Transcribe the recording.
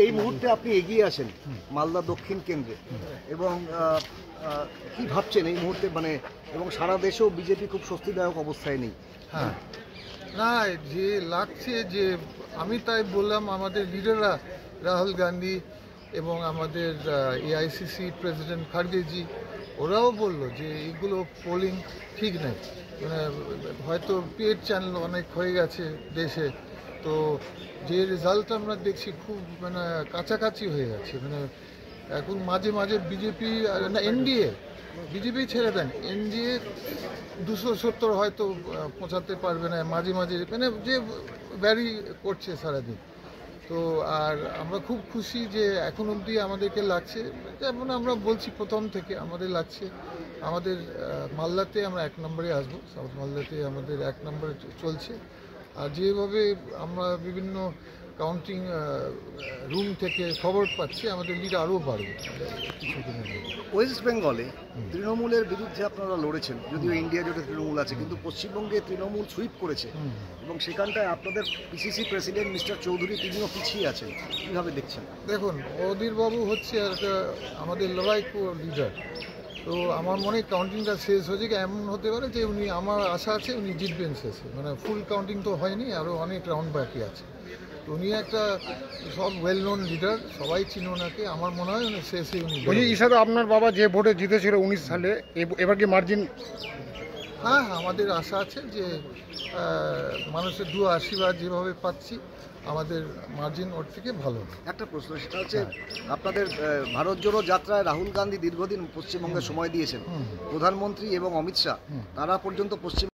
এই মুহূর্তে আপনি এগিয়ে আসেন মালদা দক্ষিণ কেন্দ্রে এবং কি ভাবছেন এই মুহূর্তে মানে এবং সারা দেশেও বিজেপি খুব স্বস্তিদায়ক অবস্থায় নেই? হ্যাঁ, না যে লাগছে যে আমি তাই বললাম আমাদের লিডাররা রাহুল গান্ধী এবং আমাদের এআইসিসি প্রেসিডেন্ট খার্গেজি ওরাও বললো যে এইগুলো পোলিং ঠিক নেই, মানে হয়তো পেড চ্যানেল অনেক হয়ে গেছে দেশে, তো যে রেজাল্ট আমরা দেখছি খুব মানে কাছাকাছি হয়ে যাচ্ছে, মানে এখন মাঝে মাঝে বিজেপি না এনডিএ বিজেপি ছেড়ে দেন এনডিএ 270 হয়তো পৌঁছাতে পারবে না, মাঝে মাঝে মানে যে ভ্যারি করছে সারাদিন। তো আর আমরা খুব খুশি যে এখন অবধি আমাদেরকে লাগছে, যেমন আমরা বলছি প্রথম থেকে আমাদের লাগছে আমাদের মালদাতে আমরা 1 নম্বরে আসবো, সাউথ মালদাতে আমাদের 1 নম্বরে চলছে। আর যেভাবে আমরা বিভিন্ন কাউন্টিং রুম থেকে খবর পাচ্ছি আমাদের লিড আরও বাড়বে কিছুদিনের মধ্যে। ওয়েস্ট বেঙ্গলে তৃণমূলের বিরুদ্ধে আপনারা লড়েছেন, যদিও ইন্ডিয়া জোটে তৃণমূল আছে, কিন্তু পশ্চিমবঙ্গে তৃণমূল সুইপ করেছে এবং সেখানটায় আপনাদের পিসিসি প্রেসিডেন্ট মিস্টার চৌধুরী তিনিও পিছিয়ে আছেন, কীভাবে দেখছেন? দেখুন, অধীরবাবু হচ্ছে একটা আমাদের লড়াইকো লিডার, তো আমার মনে হয় কাউন্টিংটা শেষ হয়েছে কি এমন হতে পারে যে উনি, আমার আশা আছে উনি জিতবেন শেষে, মানে ফুল কাউন্টিং তো হয়নি, আরও অনেক রাউন্ড বাকি আছে। তো উনি একটা সব ওয়েল নোন লিডার, সবাই চিনে ওনাকে, আমার মনে হয় উনি শেষে উনি হিসাবে আপনার বাবা যে ভোটে জিতেছিল 19 সালে, এবার কি মার্জিন? হ্যাঁ, আমাদের আশা আছে যে মানুষের দু আশীর্বাদ যেভাবে পাচ্ছি আমাদের মার্জিন ওর থেকে ভালো। একটা প্রশ্ন, সেটা হচ্ছে আপনাদের ভারত জোড়ো যাত্রায় রাহুল গান্ধী দীর্ঘদিন পশ্চিমবঙ্গে সময় দিয়েছেন, প্রধানমন্ত্রী এবং অমিত শাহ তারা পর্যন্ত পশ্চিম